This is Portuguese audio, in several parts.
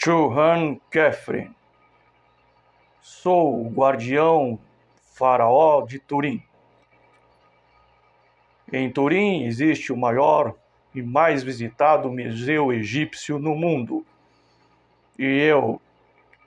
Johann Kepler. Sou o guardião faraó de Turim. Em Turim existe o maior e mais visitado museu egípcio no mundo. E eu,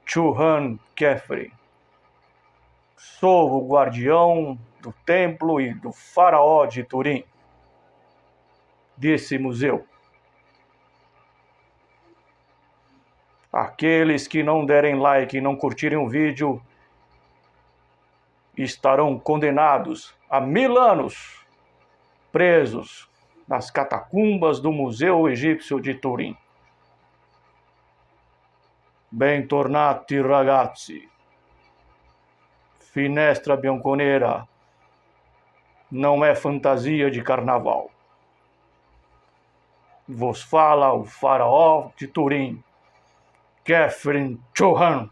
Johann Kepler, sou o guardião do templo e do faraó de Turim, desse museu. Aqueles que não derem like e não curtirem o vídeo estarão condenados a 1000 anos presos nas catacumbas do Museu Egípcio de Turim. Bentornati ragazzi. Finestra bianconera não é fantasia de carnaval. Vos fala o faraó de Turim, Kepler Johann.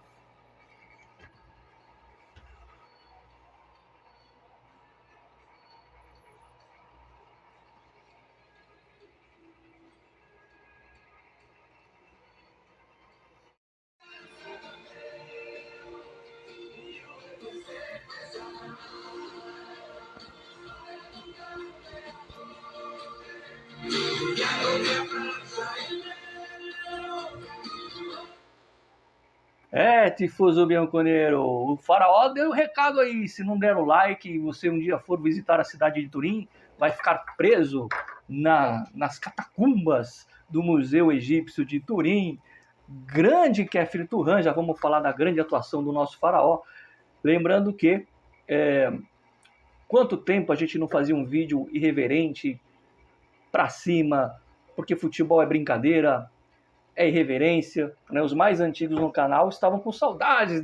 Tifoso bianconeiro, o faraó deu um recado aí, se não der o like e você um dia for visitar a cidade de Turim, vai ficar preso nas catacumbas do Museu Egípcio de Turim. Grande Kepler Johann, já vamos falar da grande atuação do nosso faraó, lembrando que quanto tempo a gente não fazia um vídeo irreverente, pra cima, porque futebol é brincadeira, é irreverência, né? Os mais antigos no canal estavam com saudades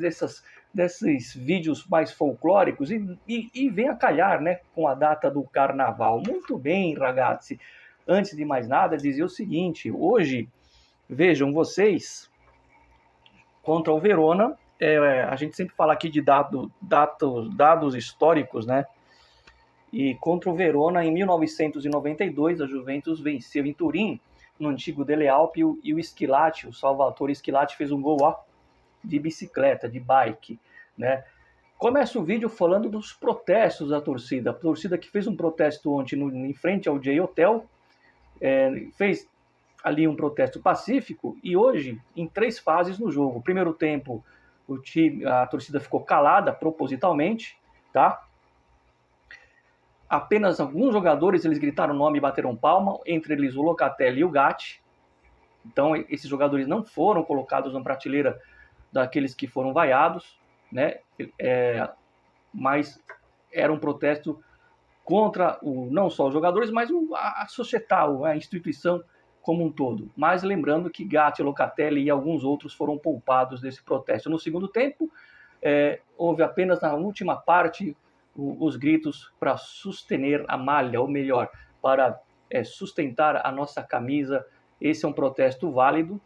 desses vídeos mais folclóricos e vem a calhar, né, com a data do carnaval. Muito bem, ragazzi. Antes de mais nada, dizer o seguinte: hoje, vejam vocês, contra o Verona, a gente sempre fala aqui de dados históricos, né? E contra o Verona, em 1992, a Juventus venceu em Turim, no antigo Dele Alpi, e o Schillaci, o Salvatore Schillaci, fez um gol de bicicleta, de bike, né? Começa o vídeo falando dos protestos da torcida. A torcida que fez um protesto ontem em frente ao J Hotel, fez ali um protesto pacífico, e hoje, em 3 fases no jogo. Primeiro tempo, a torcida ficou calada propositalmente, tá? Apenas alguns jogadores eles gritaram o nome e bateram palma, entre eles o Locatelli e o Gatti. Então, esses jogadores não foram colocados na prateleira daqueles que foram vaiados, né? Mas era um protesto contra não só os jogadores, mas a societal, a instituição como um todo. Mas lembrando que Gatti, Locatelli e alguns outros foram poupados desse protesto. No segundo tempo, houve apenas na última parte os gritos para sustentar a malha, ou melhor, para sustentar a nossa camisa. Esse é um protesto válido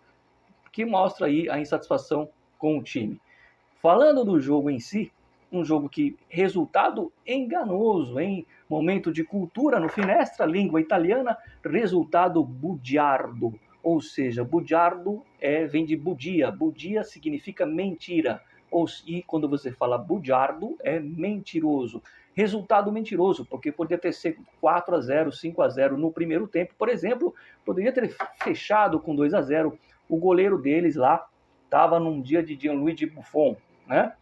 que mostra aí a insatisfação com o time. Falando do jogo em si, um jogo que resultado enganoso, em momento de cultura no Finestra, língua italiana, resultado bugiardo, ou seja, bugiardo vem de bugia, bugia significa mentira, e quando você fala bugiardo é mentiroso, resultado mentiroso, porque poderia ter sido 4-0, 5-0 no primeiro tempo, por exemplo, poderia ter fechado com 2-0, o goleiro deles lá estava num dia de Gianluigi Buffon, né?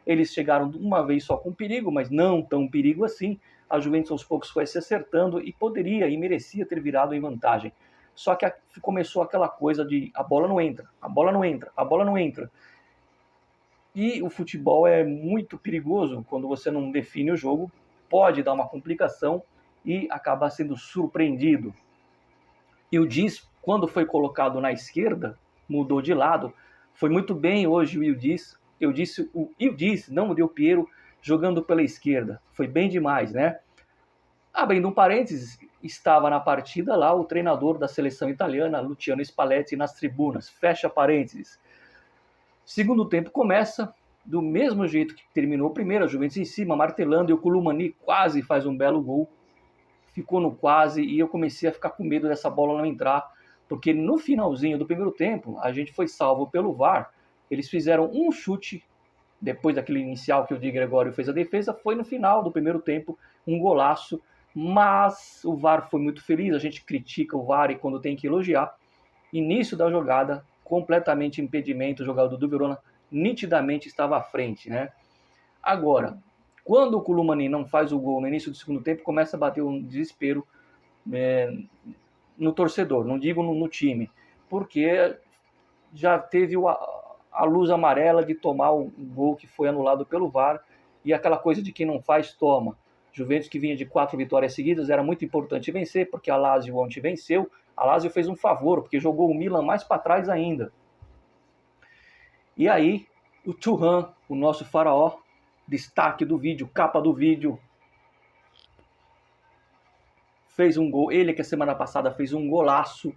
Eles chegaram uma vez só com perigo, mas não tão perigo assim. A Juventus aos poucos foi se acertando e poderia e merecia ter virado em vantagem. Só que começou aquela coisa de a bola não entra, a bola não entra, a bola não entra. E o futebol é muito perigoso quando você não define o jogo, pode dar uma complicação e acabar sendo surpreendido. E o Diz, quando foi colocado na esquerda, mudou de lado, foi muito bem hoje o Ildiz. Eu disse o Ildiz, não o Del Piero, jogando pela esquerda. Foi bem demais, né? Abrindo um parênteses, estava na partida lá o treinador da seleção italiana, Luciano Spalletti, nas tribunas. Fecha parênteses. Segundo tempo começa, do mesmo jeito que terminou o primeiro, a Juventus em cima, martelando, e o Columani quase faz um belo gol. Ficou no quase, e eu comecei a ficar com medo dessa bola não entrar, porque no finalzinho do primeiro tempo, a gente foi salvo pelo VAR. Eles fizeram um chute, depois daquele inicial que o Di Gregório fez a defesa, foi no final do primeiro tempo, um golaço, mas o VAR foi muito feliz, a gente critica o VAR e quando tem que elogiar. Início da jogada, completamente impedimento, o jogador do Verona nitidamente estava à frente, né? Agora, quando o Columani não faz o gol no início do segundo tempo, começa a bater um desespero no torcedor, não digo no time, porque já teve a luz amarela de tomar o gol que foi anulado pelo VAR, e aquela coisa de quem não faz, toma. Juventus, que vinha de 4 vitórias seguidas, era muito importante vencer, porque a Lazio ontem venceu. A Lazio fez um favor, porque jogou o Milan mais para trás ainda. E aí, o Thuram, o nosso faraó, destaque do vídeo, capa do vídeo, fez um gol. Ele que a semana passada fez um golaço,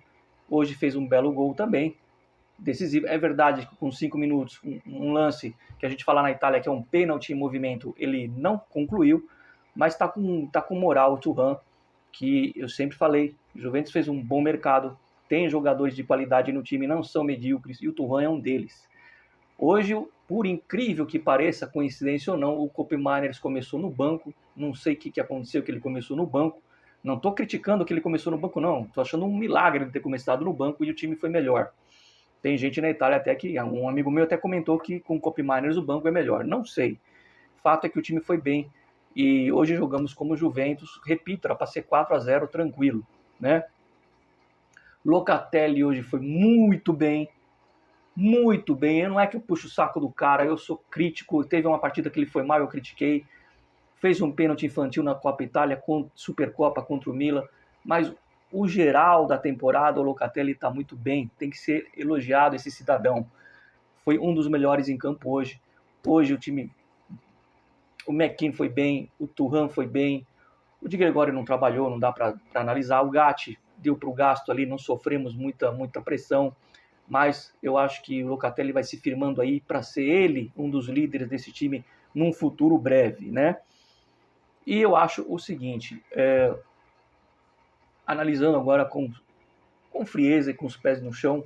hoje fez um belo gol também, decisivo. É verdade que com 5 minutos, um lance que a gente fala na Itália que é um pênalti em movimento, ele não concluiu, mas tá com moral o Thuram, que eu sempre falei, o Juventus fez um bom mercado, tem jogadores de qualidade no time, não são medíocres, e o Thuram é um deles. Hoje, por incrível que pareça, coincidência ou não, o Kope Meiners começou no banco, não sei o que aconteceu que ele começou no banco, não estou criticando que ele começou no banco não, estou achando um milagre ele ter começado no banco e o time foi melhor. Tem gente na Itália até que, um amigo meu até comentou que com o Kope Meiners o banco é melhor, não sei. Fato é que o time foi bem e hoje jogamos como Juventus, repito, era para ser 4-0 tranquilo, né? Locatelli hoje foi muito bem, muito bem. Não é que eu puxo o saco do cara, eu sou crítico. Teve uma partida que ele foi mal, eu critiquei. Fez um pênalti infantil na Copa Itália, com Supercopa contra o Milan. Mas o geral da temporada, o Locatelli está muito bem. Tem que ser elogiado esse cidadão. Foi um dos melhores em campo hoje. Hoje o time... O McKean foi bem, o Thuram foi bem. O Di Gregório não trabalhou, não dá para analisar. O Gatti deu para o gasto ali, não sofremos muita pressão. Mas eu acho que o Locatelli vai se firmando aí para ser ele um dos líderes desse time num futuro breve, né? E eu acho o seguinte, analisando agora com frieza e com os pés no chão,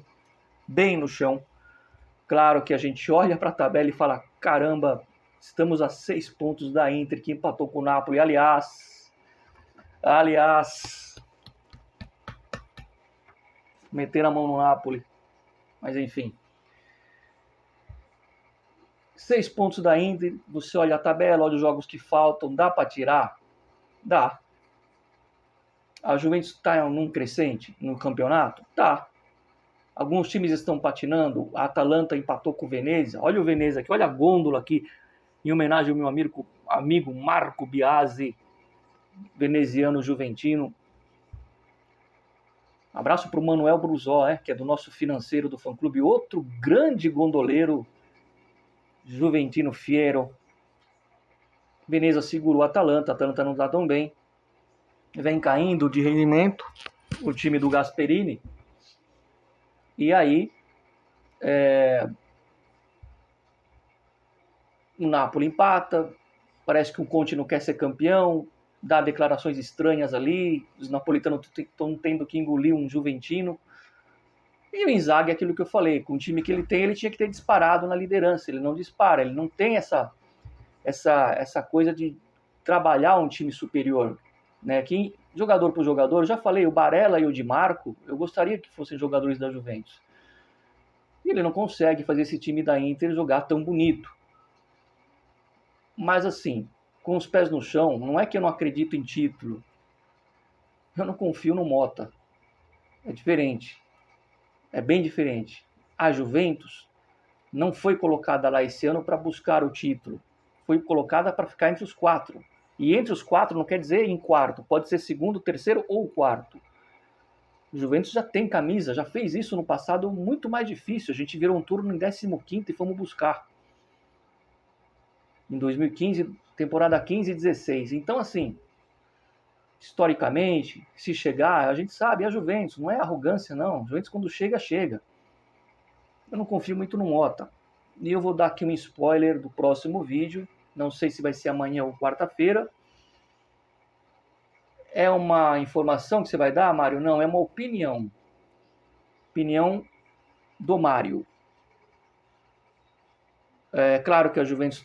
bem no chão, claro que a gente olha para a tabela e fala, caramba, estamos a 6 pontos da Inter, que empatou com o Napoli. Aliás, meter a mão no Napoli. Mas enfim. 6 pontos da Inter, você olha a tabela, olha os jogos que faltam, dá para tirar? Dá. A Juventus está num crescente no campeonato? Tá. Alguns times estão patinando, a Atalanta empatou com o Venezia, olha o Venezia aqui, olha a gôndola aqui, em homenagem ao meu amigo Marco Biasi, veneziano juventino. Abraço para o Manuel Brusó, que é do nosso financeiro do fã-clube, outro grande gondoleiro juventino fiero. Venezia segurou a Atalanta não está tão bem. Vem caindo de rendimento o time do Gasperini. E aí, o Napoli empata, parece que o Conte não quer ser campeão, dá declarações estranhas ali, os napolitanos estão tendo que engolir um juventino. E o Inzaghi, aquilo que eu falei, com o time que ele tem, ele tinha que ter disparado na liderança, ele não dispara, ele não tem essa coisa de trabalhar um time superior, né? Que jogador por jogador, eu já falei, o Barella e o Di Marco, eu gostaria que fossem jogadores da Juventus. E ele não consegue fazer esse time da Inter jogar tão bonito. Mas assim, com os pés no chão, não é que eu não acredito em título. Eu não confio no Mota. É diferente. É bem diferente. A Juventus não foi colocada lá esse ano para buscar o título. Foi colocada para ficar entre os 4. E entre os 4 não quer dizer em quarto. Pode ser segundo, terceiro ou quarto. O Juventus já tem camisa, já fez isso no passado muito mais difícil. A gente virou um turno em 15º e fomos buscar. Em 2015, temporada 15 e 16. Então, assim, historicamente, se chegar, a gente sabe, é a Juventus, não é arrogância, não. A Juventus, quando chega, chega. Eu não confio muito no Mota. E eu vou dar aqui um spoiler do próximo vídeo. Não sei se vai ser amanhã ou quarta-feira. É uma informação que você vai dar, Mário? Não, é uma opinião. Opinião do Mário. É claro que a Juventus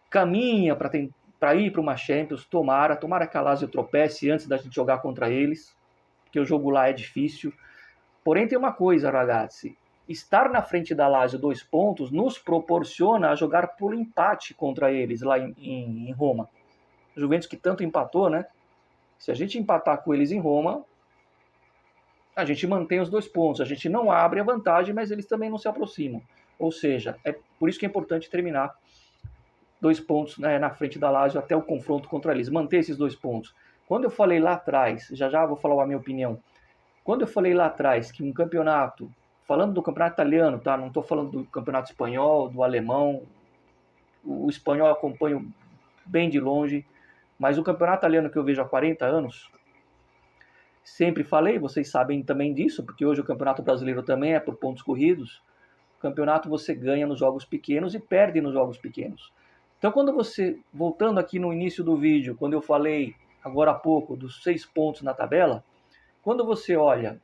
caminha para ir para uma Champions, tomara que a Lazio tropece antes da gente jogar contra eles, porque o jogo lá é difícil. Porém, tem uma coisa, ragazzi, estar na frente da Lazio 2 pontos nos proporciona a jogar por empate contra eles lá em Roma. A Juventus que tanto empatou, né? Se a gente empatar com eles em Roma, a gente mantém os 2 pontos. A gente não abre a vantagem, mas eles também não se aproximam. Ou seja, é por isso que é importante terminar 2 pontos, né, na frente da Lazio até o confronto contra eles. Manter esses 2 pontos. Quando eu falei lá atrás, já vou falar a minha opinião. Quando eu falei lá atrás que um campeonato, falando do campeonato italiano, tá? Não estou falando do campeonato espanhol, do alemão. O espanhol eu acompanho bem de longe. Mas o campeonato italiano que eu vejo há 40 anos, sempre falei, vocês sabem também disso, porque hoje o campeonato brasileiro também é por pontos corridos. O campeonato você ganha nos jogos pequenos e perde nos jogos pequenos. Então, quando você, voltando aqui no início do vídeo, quando eu falei agora há pouco dos 6 pontos na tabela, quando você olha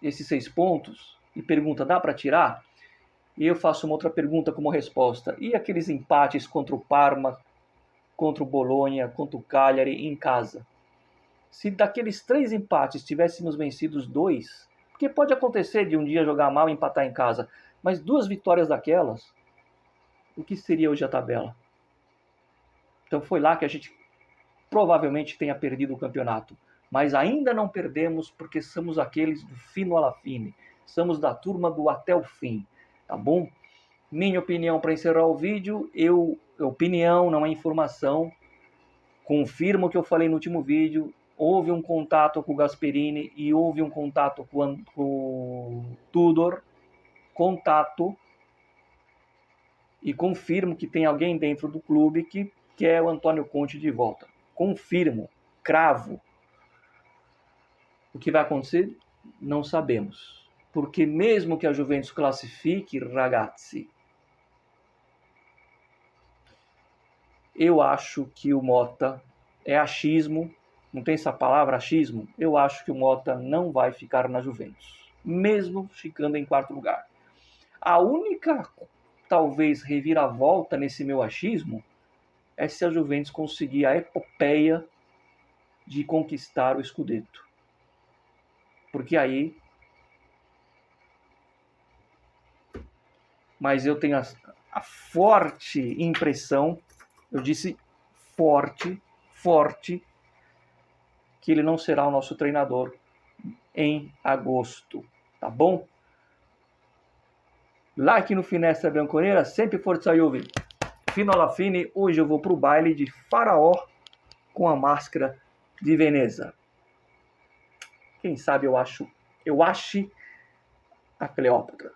esses 6 pontos e pergunta, dá para tirar? E eu faço uma outra pergunta como resposta. E aqueles empates contra o Parma, contra o Bologna, contra o Cagliari em casa? Se daqueles 3 empates tivéssemos vencidos 2, porque pode acontecer de um dia jogar mal e empatar em casa, mas 2 vitórias daquelas, o que seria hoje a tabela? Então foi lá que a gente provavelmente tenha perdido o campeonato. Mas ainda não perdemos porque somos aqueles do fino alla fine. Somos da turma do até o fim. Tá bom? Minha opinião para encerrar o vídeo, opinião, não é informação. Confirmo o que eu falei no último vídeo. Houve um contato com o Gasperini e houve um contato com o Tudor. Contato. E confirmo que tem alguém dentro do clube que quer o Antônio Conte de volta. Confirmo, cravo. O que vai acontecer? Não sabemos. Porque mesmo que a Juventus classifique, ragazzi, eu acho que o Mota é achismo, não tem essa palavra, achismo? Eu acho que o Mota não vai ficar na Juventus, mesmo ficando em 4º lugar. A única, talvez, reviravolta nesse meu achismo é se a Juventus conseguir a epopeia de conquistar o Scudetto. Porque aí... Mas eu tenho a forte impressão, eu disse forte, que ele não será o nosso treinador em agosto, tá bom? Like no Finestra Bianconera, sempre Forza Juve. Fino alla fine, hoje eu vou pro baile de Faraó com a máscara de Veneza. Quem sabe eu ache a Cleópatra.